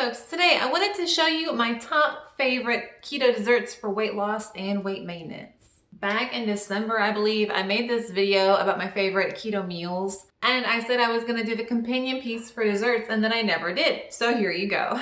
folks, today I wanted to show you my top favorite keto desserts for weight loss and weight maintenance. Back in December, I believe, I made this video about my favorite keto meals, and I said I was going to do the companion piece for desserts, and then I never did. So here you go.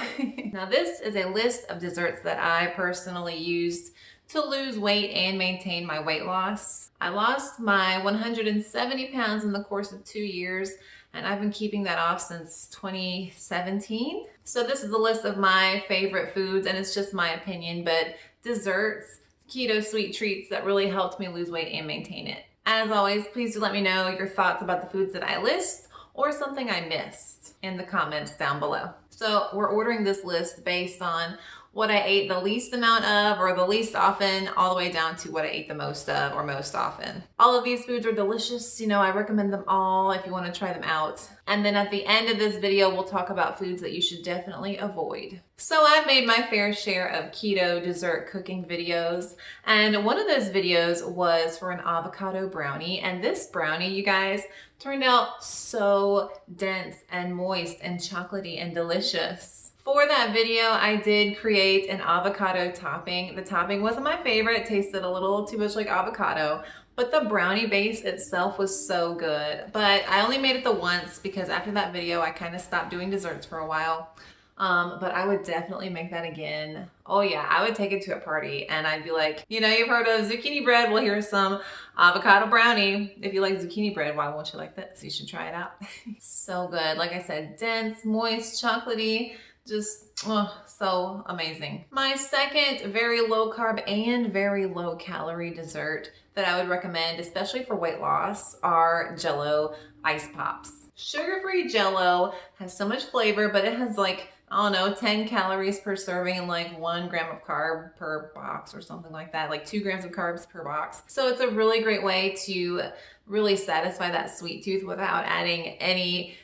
Now this is a list of desserts that I personally used to lose weight and maintain my weight loss. I lost my 170 pounds in the course of 2 years, and I've been keeping that off since 2017. So this is a list of my favorite foods, and it's just my opinion, but desserts, keto sweet treats that really helped me lose weight and maintain it. As always, please do let me know your thoughts about the foods that I list or something I missed in the comments down below. So we're ordering this list based on what I ate the least amount of or the least often, all the way down to what I ate the most of or most often. All of these foods are delicious. You know, I recommend them all if you want to try them out. And then at the end of this video, we'll talk about foods that you should definitely avoid. So I've made my fair share of keto dessert cooking videos, and one of those videos was for an avocado brownie, and this brownie, you guys, turned out so dense and moist and chocolatey and delicious. For that video, I did create an avocado topping. The topping wasn't my favorite. It tasted a little too much like avocado, but the brownie base itself was so good. But I only made it the once because after that video, I kind of stopped doing desserts for a while. But I would definitely make that again. Oh yeah, I would take it to a party and I'd be like, you know, you've heard of zucchini bread? Well, here's some avocado brownie. If you like zucchini bread, why won't you like this? You should try it out. So good. Like I said, dense, moist, chocolatey. Just so amazing. My second very low carb and very low calorie dessert that I would recommend, especially for weight loss, are Jello Ice Pops. Sugar-free Jello has so much flavor, but it has like, I don't know, 10 calories per serving and like 1 gram of carb per box or something like that, like 2 grams of carbs per box. So it's a really great way to really satisfy that sweet tooth without adding anything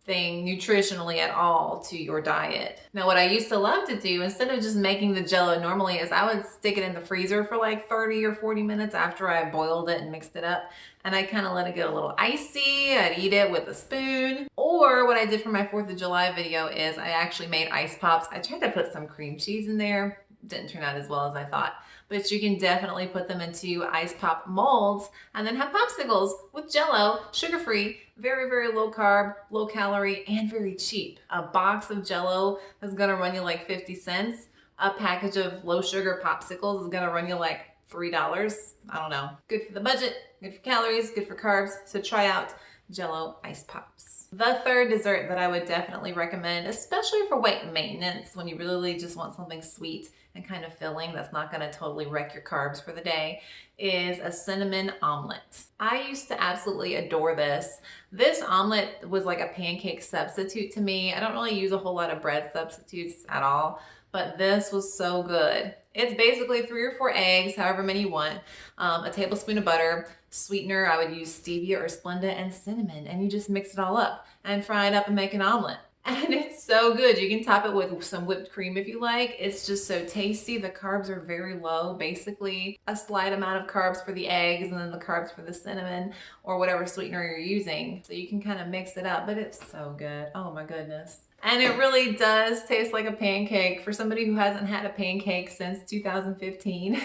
nutritionally at all to your diet. Now what I used to love to do, instead of just making the Jello normally, is I would stick it in the freezer for like 30 or 40 minutes after I boiled it and mixed it up, and I kind of let it get a little icy. I'd eat it with a spoon. Or what I did for my 4th of July video is I actually made ice pops. I tried to put some cream cheese in there. Didn't turn out as well as I thought, but you can definitely put them into ice pop molds and then have popsicles with Jello, sugar-free, very, very low carb, low calorie, and very cheap. A box of Jello is gonna run you like 50 cents. A package of low sugar popsicles is gonna run you like $3. I don't know. Good for the budget, good for calories, good for carbs. So try out Jello Ice Pops. The third dessert that I would definitely recommend, especially for weight maintenance, when you really just want something sweet and kind of filling that's not going to totally wreck your carbs for the day, is a cinnamon omelet. I used to absolutely adore this. This omelet was like a pancake substitute to me. I don't really use a whole lot of bread substitutes at all, but this was so good. It's basically 3 or 4 eggs, however many you want, a tablespoon of butter, sweetener, I would use stevia or Splenda, and cinnamon, and you just mix it all up and fry it up and make an omelet. And it's so good. You can top it with some whipped cream if you like. It's just so tasty. The carbs are very low, basically a slight amount of carbs for the eggs and then the carbs for the cinnamon or whatever sweetener you're using. So you can kind of mix it up, but it's so good. Oh my goodness. And it really does taste like a pancake. For somebody who hasn't had a pancake since 2015,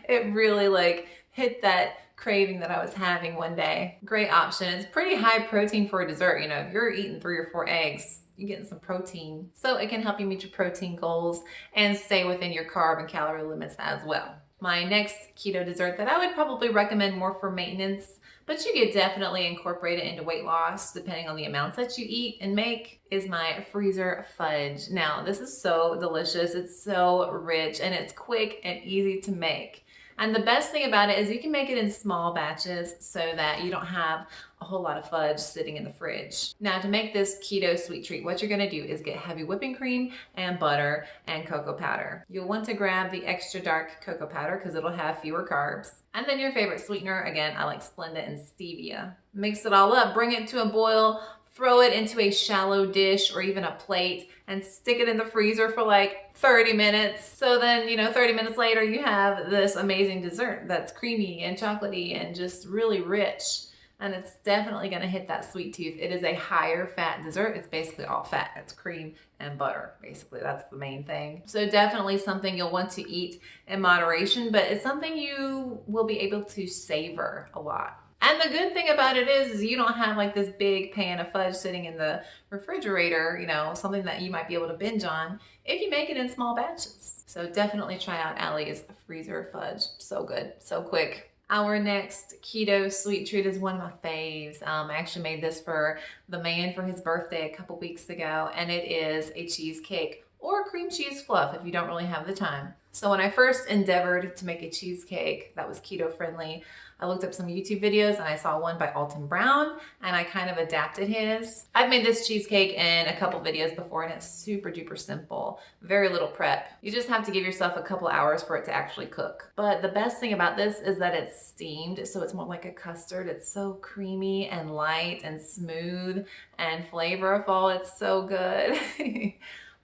it really like hit that craving that I was having one day. Great option. It's pretty high protein for a dessert. You know, if you're eating 3 or 4 eggs, you're getting some protein. So it can help you meet your protein goals and stay within your carb and calorie limits as well. My next keto dessert that I would probably recommend more for maintenance, but you could definitely incorporate it into weight loss depending on the amounts that you eat and make, is my freezer fudge. Now, this is so delicious. It's so rich and it's quick and easy to make. And the best thing about it is you can make it in small batches so that you don't have a whole lot of fudge sitting in the fridge. Now to make this keto sweet treat, what you're gonna do is get heavy whipping cream and butter and cocoa powder. You'll want to grab the extra dark cocoa powder because it'll have fewer carbs. And then your favorite sweetener, again, I like Splenda and stevia. Mix it all up, bring it to a boil, throw it into a shallow dish or even a plate and stick it in the freezer for like 30 minutes. So then, you know, 30 minutes later, you have this amazing dessert that's creamy and chocolatey and just really rich. and it's definitely gonna hit that sweet tooth. It is a higher fat dessert. It's basically all fat. It's cream and butter, basically. That's the main thing. So definitely something you'll want to eat in moderation, but it's something you will be able to savor a lot. And the good thing about it is you don't have like this big pan of fudge sitting in the refrigerator, you know, something that you might be able to binge on if you make it in small batches. So definitely try out Allie's freezer fudge. So good, so quick. Our next keto sweet treat is one of my faves. I actually made this for the man for his birthday a couple weeks ago, and it is a cheesecake or cream cheese fluff if you don't really have the time. So when I first endeavored to make a cheesecake that was keto friendly, I looked up some YouTube videos and I saw one by Alton Brown and I kind of adapted his. I've made this cheesecake in a couple videos before and it's super duper simple. Very little prep. You just have to give yourself a couple hours for it to actually cook. But the best thing about this is that it's steamed, so it's more like a custard. It's so creamy and light and smooth and flavorful. It's so good.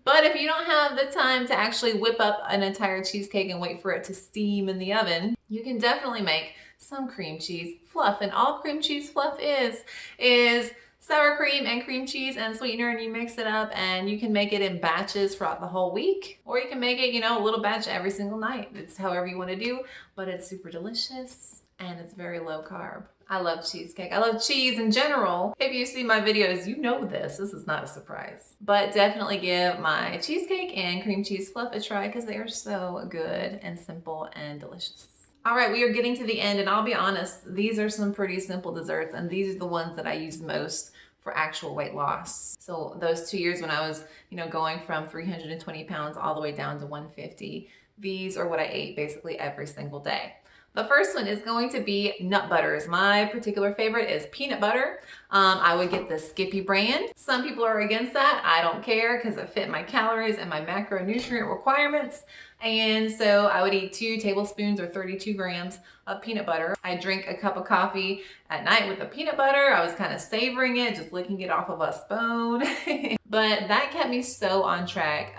But if you don't have the time to actually whip up an entire cheesecake and wait for it to steam in the oven, you can definitely make some cream cheese fluff. And all cream cheese fluff is sour cream and cream cheese and sweetener, and you mix it up and you can make it in batches throughout the whole week, or you can make it, you know, a little batch every single night. It's however you want to do, but it's super delicious and it's very low carb. I love cheesecake. I love cheese in general. If you see my videos, you know this. This is not a surprise. But definitely give my cheesecake and cream cheese fluff a try because they are so good and simple and delicious. All right, we are getting to the end, and I'll be honest, these are some pretty simple desserts, and these are the ones that I use most for actual weight loss. So those 2 years when I was, you know, going from 320 pounds all the way down to 150, these are what I ate basically every single day. The first one is going to be nut butters. My particular favorite is peanut butter. I would get the Skippy brand. Some people are against that. I don't care because it fit my calories and my macronutrient requirements. And so I would eat 2 tablespoons or 32 grams of peanut butter. I drink a cup of coffee at night with the peanut butter. I was kind of savoring it, just licking it off of a spoon. But that kept me so on track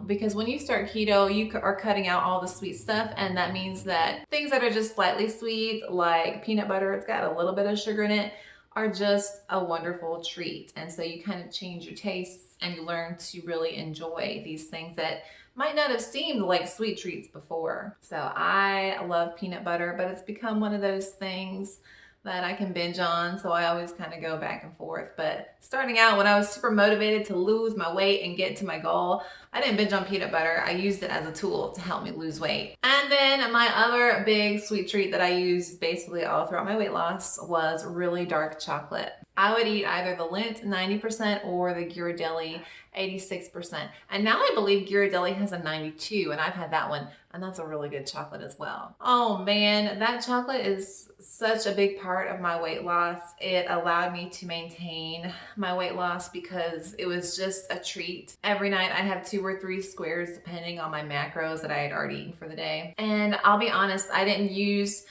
because when you start keto, you are cutting out all the sweet stuff, and that means that things that are just slightly sweet, like peanut butter, it's got a little bit of sugar in it, are just a wonderful treat. And so you kind of change your tastes and you learn to really enjoy these things that might not have seemed like sweet treats before. So I love peanut butter, but it's become one of those things that I can binge on, so I always kind of go back and forth. But starting out, when I was super motivated to lose my weight and get to my goal, I didn't binge on peanut butter. I used it as a tool to help me lose weight. And then my other big sweet treat that I used basically all throughout my weight loss was really dark chocolate. I would eat either the Lindt 90% or the Ghirardelli 86%. And now I believe Ghirardelli has a 92, and I've had that one, and that's a really good chocolate as well. Oh man, that chocolate is such a big part of my weight loss. It allowed me to maintain my weight loss because it was just a treat. Every night I'd have 2 or 3 squares depending on my macros that I had already eaten for the day. And I'll be honest, I didn't use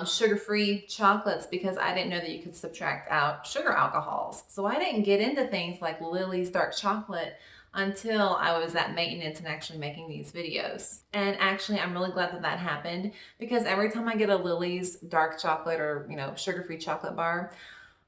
sugar-free chocolates because I didn't know that you could subtract out sugar alcohols. So I didn't get into things like Lily's dark chocolate until I was at maintenance and actually making these videos. And actually, I'm really glad that that happened because every time I get a Lily's dark chocolate or, you know, sugar-free chocolate bar,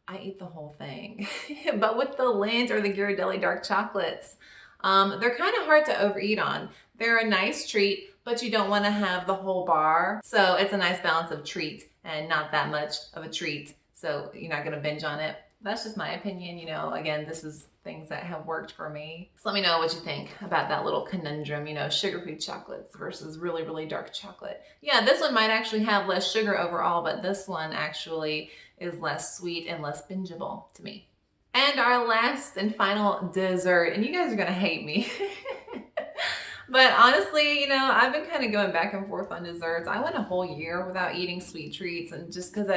I eat the whole thing. But with the Lindt or the Ghirardelli dark chocolates, they're kind of hard to overeat on. They're a nice treat, but you don't want to have the whole bar. So it's a nice balance of treat and not that much of a treat. So you're not going to binge on it. That's just my opinion. You know, again, this is things that have worked for me. So let me know what you think about that little conundrum, you know, sugar-free chocolates versus really, really dark chocolate. Yeah, this one might actually have less sugar overall, but this one actually is less sweet and less bingeable to me. And our last and final dessert, and you guys are gonna hate me. But honestly, you know, I've been kind of going back and forth on desserts. I went a whole year without eating sweet treats, and just because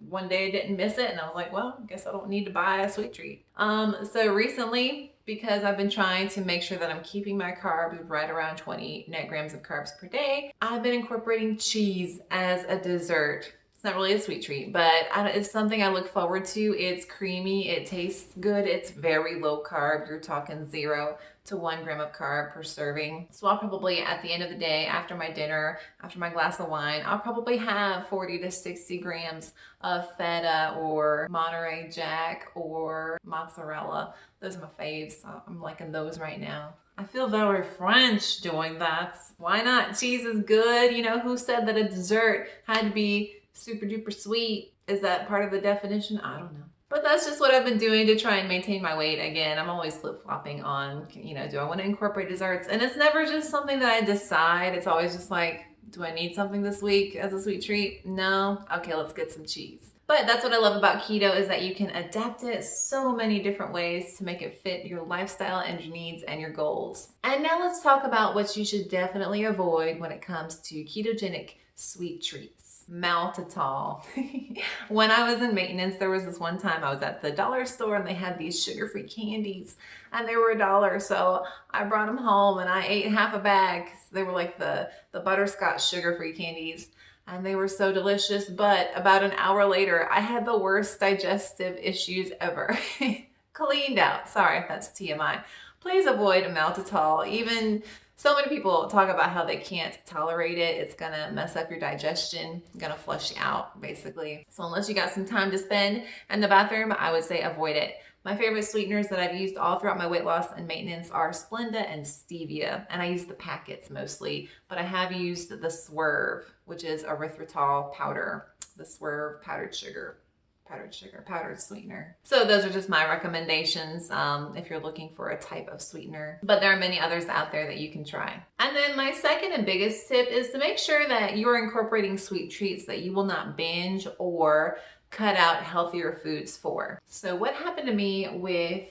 one day I didn't miss it, and I was like, well, I guess I don't need to buy a sweet treat. So recently, because I've been trying to make sure that I'm keeping my carbs right around 20 net grams of carbs per day, I've been incorporating cheese as a dessert. It's not really a sweet treat, but it's something I look forward to. It's creamy, it tastes good, it's very low carb. You're talking 0 to 1 gram of carb per serving. So I'll probably, at the end of the day, after my dinner, after my glass of wine, I'll probably have 40 to 60 grams of feta or Monterey Jack or mozzarella. Those are my faves. So I'm liking those right now. I feel very French doing that. Why not? Cheese is good. You know, who said that a dessert had to be super duper sweet? Is that part of the definition? I don't know. But that's just what I've been doing to try and maintain my weight. Again, I'm always flip-flopping on, you know, do I want to incorporate desserts? And it's never just something that I decide. It's always just like, do I need something this week as a sweet treat? No? Okay, let's get some cheese. But that's what I love about keto, is that you can adapt it so many different ways to make it fit your lifestyle and your needs and your goals. And now let's talk about what you should definitely avoid when it comes to ketogenic sweet treats. Maltitol. When I was in maintenance, there was this one time I was at the dollar store and they had these sugar-free candies and they were $1. So I brought them home and I ate half a bag. They were like the butterscotch sugar-free candies. And they were so delicious, but about an hour later, I had the worst digestive issues ever. Cleaned out. Sorry if that's TMI. Please avoid maltitol. Even so many people talk about how they can't tolerate it. It's gonna mess up your digestion, gonna flush you out, basically. So unless you got some time to spend in the bathroom, I would say avoid it. My favorite sweeteners that I've used all throughout my weight loss and maintenance are Splenda and Stevia, and I use the packets mostly, but I have used the Swerve, which is erythritol powder, the Swerve powdered sweetener. So those are just my recommendations if you're looking for a type of sweetener, but there are many others out there that you can try. And then my second and biggest tip is to make sure that you're incorporating sweet treats that you will not binge or cut out healthier foods for. So what happened to me with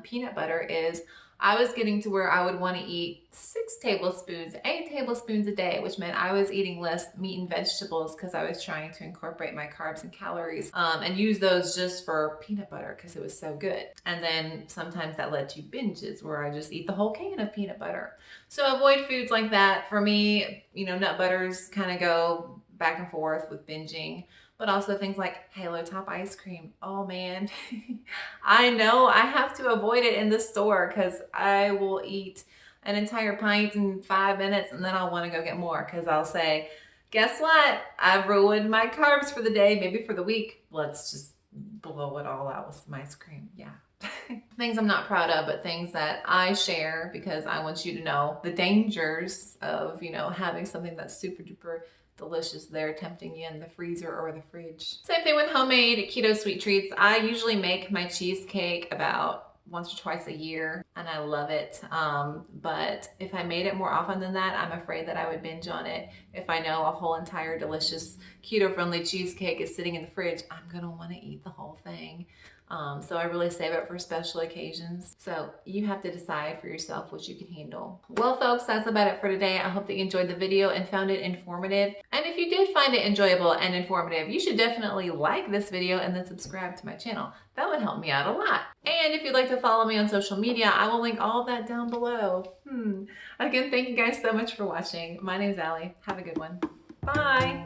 peanut butter is I was getting to where I would want to eat 8 tablespoons a day, which meant I was eating less meat and vegetables because I was trying to incorporate my carbs and calories and use those just for peanut butter because it was so good. And then sometimes that led to binges where I just eat the whole can of peanut butter. So avoid foods like that. For me, you know, nut butters kind of go back and forth with binging. But also things like Halo Top ice cream. Oh man, I know I have to avoid it in the store because I will eat an entire pint in 5 minutes and then I'll want to go get more because I'll say, guess what? I've ruined my carbs for the day, maybe for the week. Let's just blow it all out with some ice cream. Yeah. Things I'm not proud of, but things that I share because I want you to know the dangers of, you know, having something that's super duper delicious there tempting you in the freezer or the fridge. Same thing with homemade keto sweet treats. I usually make my cheesecake about once or twice a year and I love it. But if I made it more often than that, I'm afraid that I would binge on it. If I know a whole entire delicious keto friendly cheesecake is sitting in the fridge, I'm gonna want to eat the whole thing. So I really save it for special occasions. So you have to decide for yourself what you can handle. Well, folks, that's about it for today. I hope that you enjoyed the video and found it informative. And if you did find it enjoyable and informative, you should definitely like this video and then subscribe to my channel. That would help me out a lot. And if you'd like to follow me on social media, I will link all of that down below. Again, thank you guys so much for watching. My name's Allie. Have a good one. Bye.